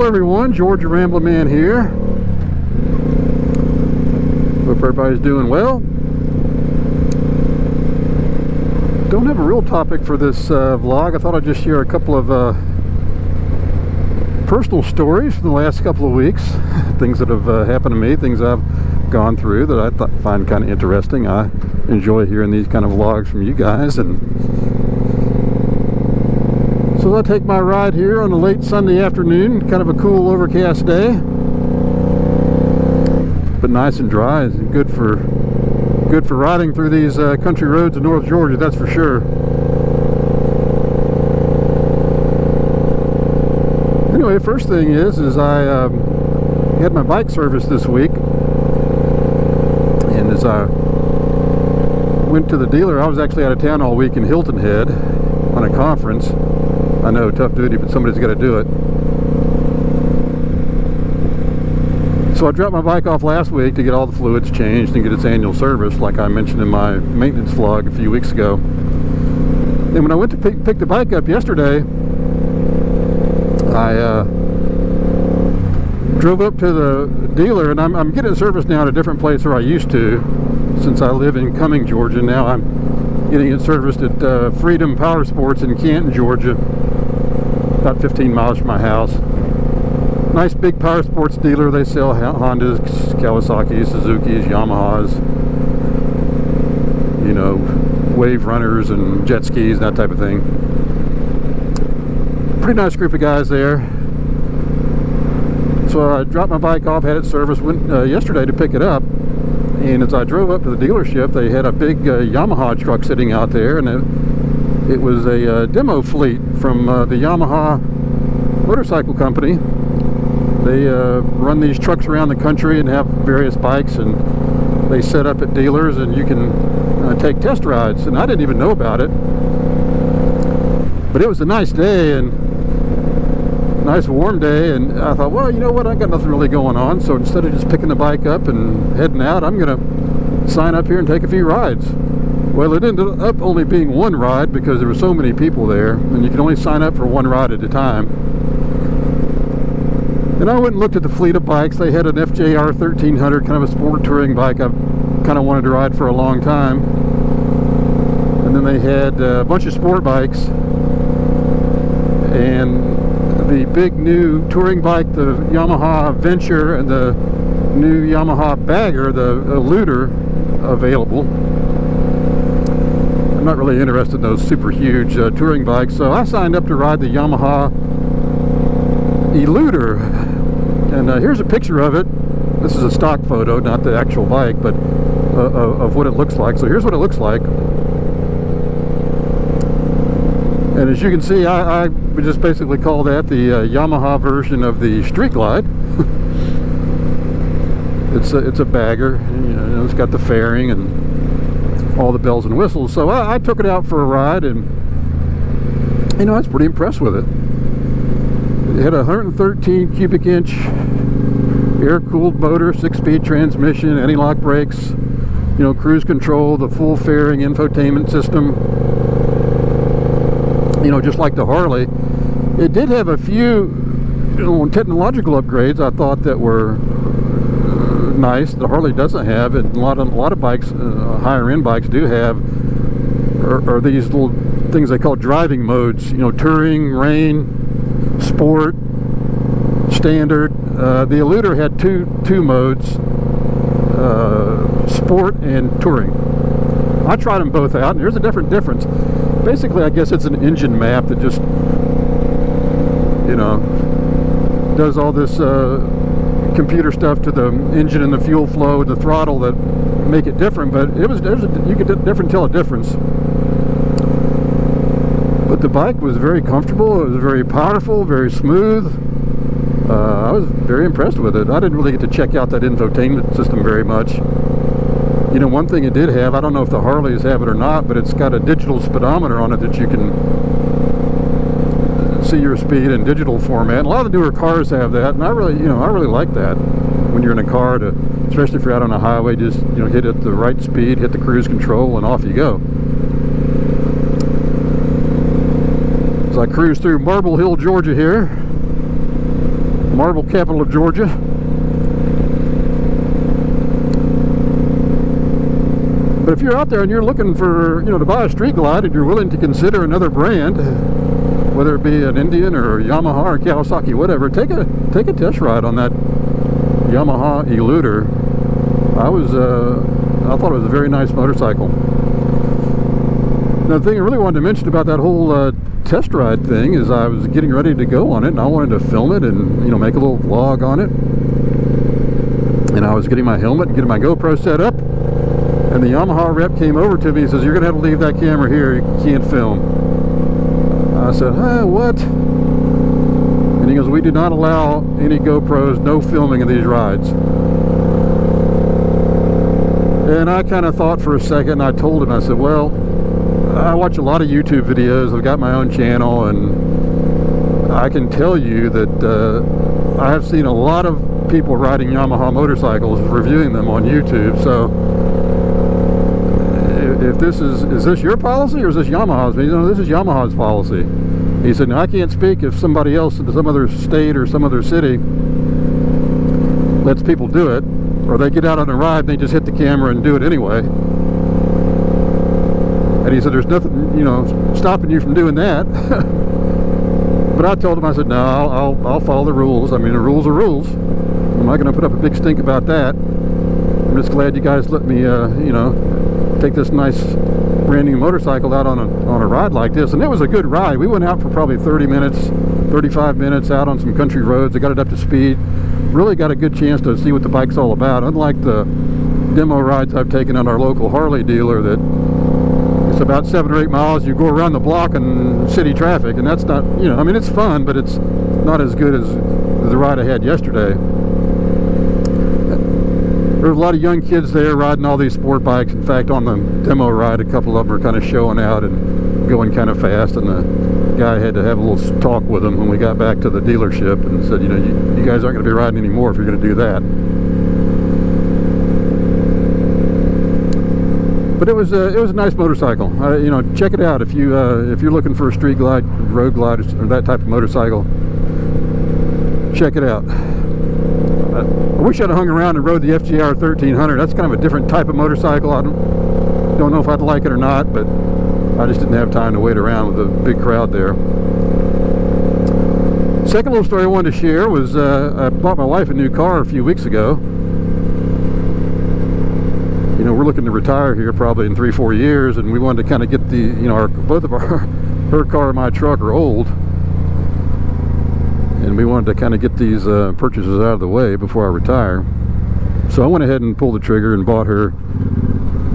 Hello everyone, Georgia Rambling Man here. Hope everybody's doing well. Don't have a real topic for this vlog. I thought I'd just share a couple of personal stories from the last couple of weeks. Things that have happened to me, things I've gone through that I find kind of interesting. I enjoy hearing these kind of vlogs from you guys. And so I take my ride here on a late Sunday afternoon, kind of a cool overcast day, but nice and dry. It's good for riding through these country roads in North Georgia, that's for sure. Anyway, first thing is I had my bike serviced this week, and as I went to the dealer, I was actually out of town all week in Hilton Head on a conference. I know, tough duty, but somebody's got to do it. So I dropped my bike off last week to get all the fluids changed and get its annual service, like I mentioned in my maintenance vlog a few weeks ago. And when I went to pick the bike up yesterday, I drove up to the dealer, and I'm getting service now at a different place where I used to. Since I live in Cumming, Georgia, now I'm getting it serviced at Freedom Power Sports in Canton, Georgia, about 15 miles from my house. Nice big power sports dealer. They sell Hondas, Kawasaki's, Suzuki's, Yamahas, you know, wave runners and jet skis, that type of thing. Pretty nice group of guys there. So I dropped my bike off, had it serviced, went yesterday to pick it up, and as I drove up to the dealership, they had a big Yamaha truck sitting out there, and it was a demo fleet from the Yamaha motorcycle company. They run these trucks around the country and have various bikes, and they set up at dealers, and you can take test rides. And I didn't even know about it, but it was a nice day and nice warm day, and I thought, well, you know what, I got nothing really going on, so instead of just picking the bike up and heading out, I'm gonna sign up here and take a few rides. Well, it ended up only being one ride because there were so many people there, and you can only sign up for one ride at a time. And I went and looked at the fleet of bikes. They had an FJR 1300, kind of a sport touring bike I've kind of wanted to ride for a long time. And then they had a bunch of sport bikes, and the big new touring bike, the Yamaha Venture, and the new Yamaha Bagger, the Eluder, available. I'm not really interested in those super huge touring bikes, so I signed up to ride the Yamaha Eluder. And here's a picture of it. This is a stock photo, not the actual bike, but of what it looks like. So here's what it looks like. And as you can see, I would just basically call that the Yamaha version of the Street Glide. It's a bagger, you know, it's got the fairing and all the bells and whistles. So I took it out for a ride, and you know, I was pretty impressed with it. It had a 113 cubic inch air-cooled motor, 6-speed transmission, anti-lock brakes, you know, cruise control, the full fairing infotainment system, you know, just like the Harley. It did have a few, you know, technological upgrades I thought that were nice. The Harley doesn't have, and a lot of bikes, higher end bikes, do have, are these little things they call driving modes. You know, touring, rain, sport, standard. The Eluder had two modes, sport and touring. I tried them both out, and here's a difference. Basically, I guess it's an engine map that just, you know, does all this computer stuff to the engine and the fuel flow and the throttle that make it different. But you could tell a difference. But the bike was very comfortable. It was very powerful, very smooth. I was very impressed with it. I didn't really get to check out that infotainment system very much. You know, one thing it did have, I don't know if the Harleys have it or not, but it's got a digital speedometer on it that you can see your speed in digital format. And a lot of the newer cars have that, and I really like that. When you're in a car, especially if you're out on a highway, just, you know, hit at the right speed, hit the cruise control, and off you go. As I cruise through Marble Hill, Georgia here, marble capital of Georgia. But if you're out there and you're looking for, to buy a Street Glide, and you're willing to consider another brand, whether it be an Indian or Yamaha or Kawasaki, whatever, take a test ride on that Yamaha Eluder. I thought it was a very nice motorcycle. Now, the thing I really wanted to mention about that whole test ride thing is I was getting ready to go on it, and I wanted to film it and make a little vlog on it. And I was getting my helmet and getting my GoPro set up, and the Yamaha rep came over to me and says, "You're gonna have to leave that camera here, you can't film." I said, "Huh, what?" And he goes, "We do not allow any GoPros, no filming of these rides." And I kind of thought for a second, and I told him, I said, "Well, I watch a lot of YouTube videos, I've got my own channel, and I can tell you that I have seen a lot of people riding Yamaha motorcycles, reviewing them on YouTube, so if this is this your policy or is this Yamaha's?" This is Yamaha's policy. He said, "No, I can't speak if somebody else in some other state or some other city lets people do it, or they get out on a ride and they just hit the camera and do it anyway." And he said, "There's nothing, stopping you from doing that." But I told him, I said, "No, I'll follow the rules. I mean, the rules are rules. I'm not going to put up a big stink about that. I'm just glad you guys let me, take this nice brand new motorcycle out on a ride like this." And it was a good ride. We went out for probably 30 minutes, 35 minutes out on some country roads. I got it up to speed. Really got a good chance to see what the bike's all about. Unlike the demo rides I've taken at our local Harley dealer, that it's about 7 or 8 miles. You go around the block in city traffic, and that's not, it's fun, but it's not as good as the ride I had yesterday. There were a lot of young kids there riding all these sport bikes. In fact, on the demo ride, a couple of them were kind of showing out and going kind of fast, and the guy had to have a little talk with them when we got back to the dealership and said, you guys aren't going to be riding anymore if you're going to do that. But it was a nice motorcycle. Check it out if you're looking for a Street Glide, Road Glide, or that type of motorcycle. Check it out. I wish I'd hung around and rode the FGR 1300. That's kind of a different type of motorcycle. I don't know if I'd like it or not, but I just didn't have time to wait around with a big crowd there. Second little story I wanted to share was I bought my wife a new car a few weeks ago. We're looking to retire here probably in 3-4 years, and we wanted to kind of get the, both of her car and my truck are old, and we wanted to kind of get these purchases out of the way before I retire. So I went ahead and pulled the trigger and bought her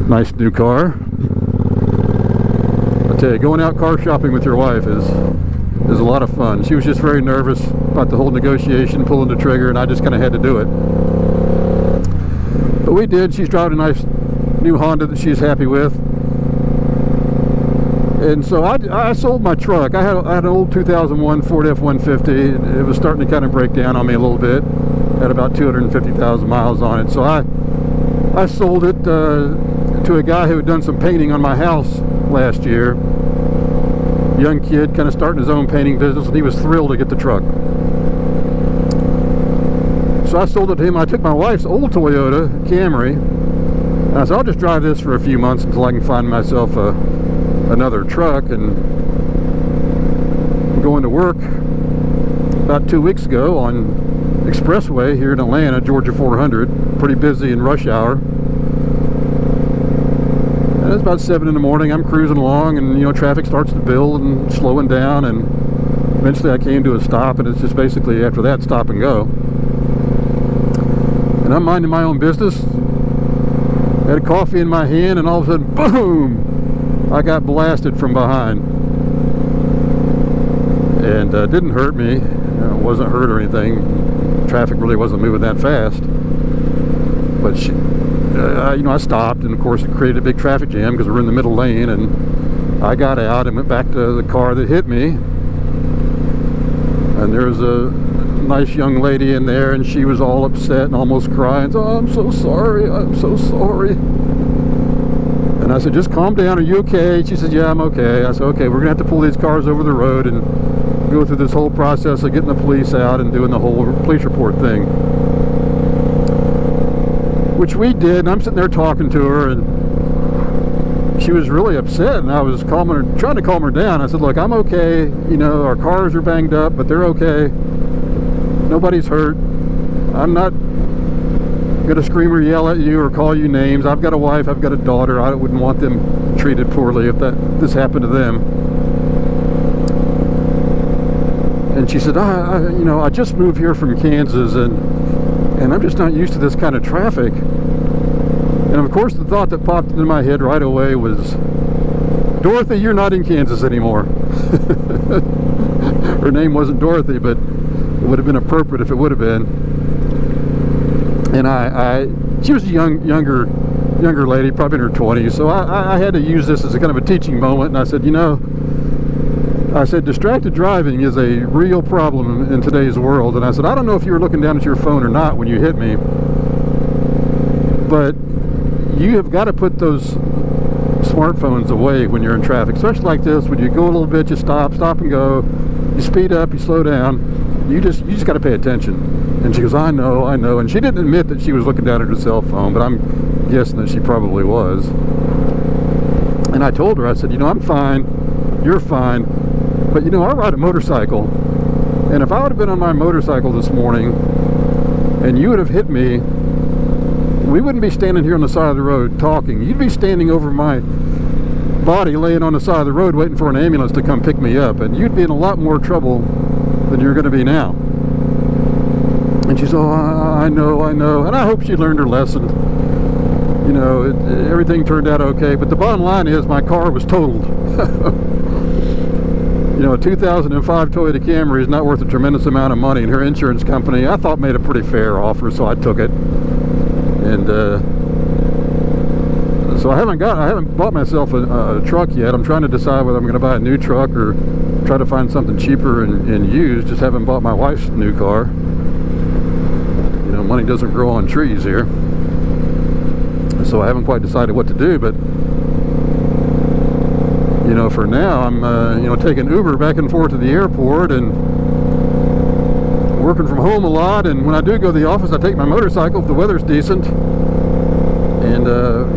nice new car. I tell you, going out car shopping with your wife is a lot of fun. She was just very nervous about the whole negotiation, pulling the trigger, and I just kind of had to do it. But we did. She's driving a nice new Honda that she's happy with. And so I sold my truck. I had an old 2001 Ford F-150. It was starting to kind of break down on me a little bit. Had about 250,000 miles on it. So I sold it to a guy who had done some painting on my house last year. Young kid, kind of starting his own painting business, and he was thrilled to get the truck. So I sold it to him. I took my wife's old Toyota Camry, and I said, I'll just drive this for a few months until I can find myself another truck. And going to work about 2 weeks ago on Expressway here in Atlanta, Georgia 400, pretty busy in rush hour. And it's about 7 in the morning. I'm cruising along, and traffic starts to build and slowing down, and eventually I came to a stop, and it's just basically after that stop and go. And I'm minding my own business, had a coffee in my hand, and all of a sudden, boom, I got blasted from behind. And didn't hurt me, wasn't hurt or anything. Traffic really wasn't moving that fast. But I stopped, and of course it created a big traffic jam because we're in the middle lane, and I got out and went back to the car that hit me. And there was a nice young lady in there, and she was all upset and almost crying. So, "Oh, I'm so sorry, I'm so sorry." And I said, "Just calm down, are you okay?" She said, "Yeah, I'm okay." I said, "Okay, we're gonna have to pull these cars over the road and go through this whole process of getting the police out and doing the whole police report thing, which we did. And I'm sitting there talking to her, and she was really upset, and I was calming her, trying to calm her down. I said, look, I'm okay, you know, our cars are banged up, but they're okay, nobody's hurt. I'm not gonna scream or yell at you or call you names. I've got a wife, I've got a daughter. I wouldn't want them treated poorly if this happened to them. And she said, you know, I just moved here from Kansas, and I'm just not used to this kind of traffic. And of course, the thought that popped into my head right away was, Dorothy, you're not in Kansas anymore. Her name wasn't Dorothy, but it would have been appropriate if it would have been. And she was a younger lady, probably in her 20s, so I had to use this as a kind of a teaching moment. And I said, you know, distracted driving is a real problem in today's world. And I said, I don't know if you were looking down at your phone or not when you hit me, but you have got to put those smartphones away when you're in traffic, especially like this. When you go a little bit, you stop and go, you speed up, you slow down, you just got to pay attention. And she goes, I know, and she didn't admit that she was looking down at her cell phone, but I'm guessing that she probably was. And I told her, I said, you know, I'm fine, you're fine, but you know, I ride a motorcycle, and if I would have been on my motorcycle this morning and you would have hit me, we wouldn't be standing here on the side of the road talking. You'd be standing over my body, laying on the side of the road, waiting for an ambulance to come pick me up, and you'd be in a lot more trouble than you're going to be now. And she said, oh, I know, and I hope she learned her lesson. You know, everything turned out okay, but the bottom line is my car was totaled. You know, a 2005 Toyota Camry is not worth a tremendous amount of money, and her insurance company, I thought, made a pretty fair offer, so I took it. And so I haven't bought myself a truck yet. I'm trying to decide whether I'm going to buy a new truck or try to find something cheaper and used. Just haven't bought my wife's new car. You know, money doesn't grow on trees here. So I haven't quite decided what to do, but you know, for now I'm you know, taking Uber back and forth to the airport and working from home a lot. And when I do go to the office, I take my motorcycle if the weather's decent. And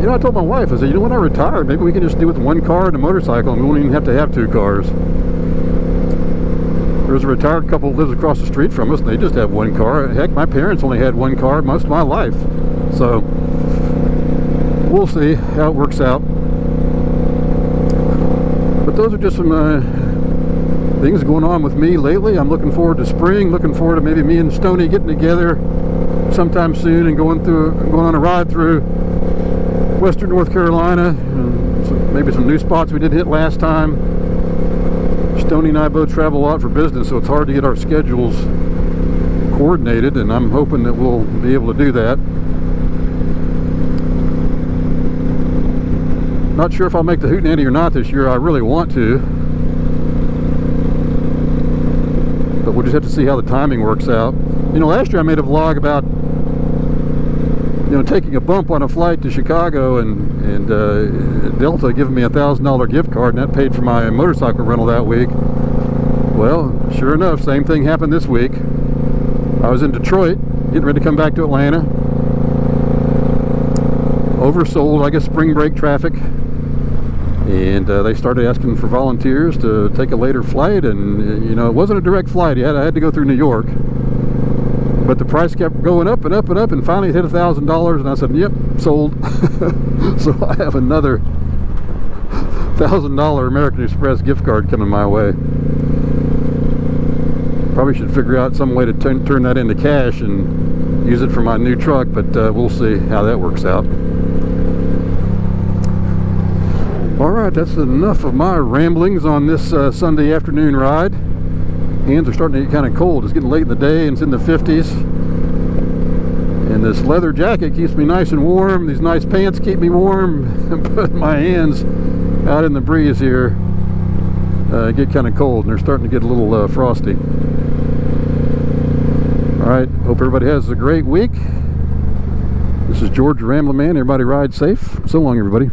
you know, I told my wife, I said, you know, when I retire, maybe we can just do with one car and a motorcycle, and we won't even have to have two cars. There's a retired couple that lives across the street from us, and they just have one car. Heck, my parents only had one car most of my life. So we'll see how it works out. But those are just some things going on with me lately. I'm looking forward to spring, looking forward to maybe me and Stoney getting together sometime soon and going on a ride through western North Carolina, and maybe some new spots we didn't hit last time. Stoney and I both travel a lot for business, so it's hard to get our schedules coordinated, and I'm hoping that we'll be able to do that. Not sure if I'll make the Hootenanny or not this year. I really want to, but we'll just have to see how the timing works out. You know, last year I made a vlog about, you know, taking a bump on a flight to Chicago, and Delta giving me a $1,000 gift card, and that paid for my motorcycle rental that week. Well, sure enough, same thing happened this week. I was in Detroit, getting ready to come back to Atlanta. Oversold, I guess, spring break traffic. And they started asking for volunteers to take a later flight, and you know, it wasn't a direct flight. I had to go through New York, but the price kept going up and up and up, and finally it hit $1,000, and I said, yep, sold. So I have another $1,000 American Express gift card coming my way. Probably should figure out some way to turn that into cash and use it for my new truck, but we'll see how that works out. Alright, that's enough of my ramblings on this Sunday afternoon ride. Hands are starting to get kind of cold. It's getting late in the day and it's in the 50s. And this leather jacket keeps me nice and warm. These nice pants keep me warm. But my hands out in the breeze here get kind of cold, and they're starting to get a little frosty. Alright, hope everybody has a great week. This is George the Rambling Man. Everybody ride safe. So long, everybody.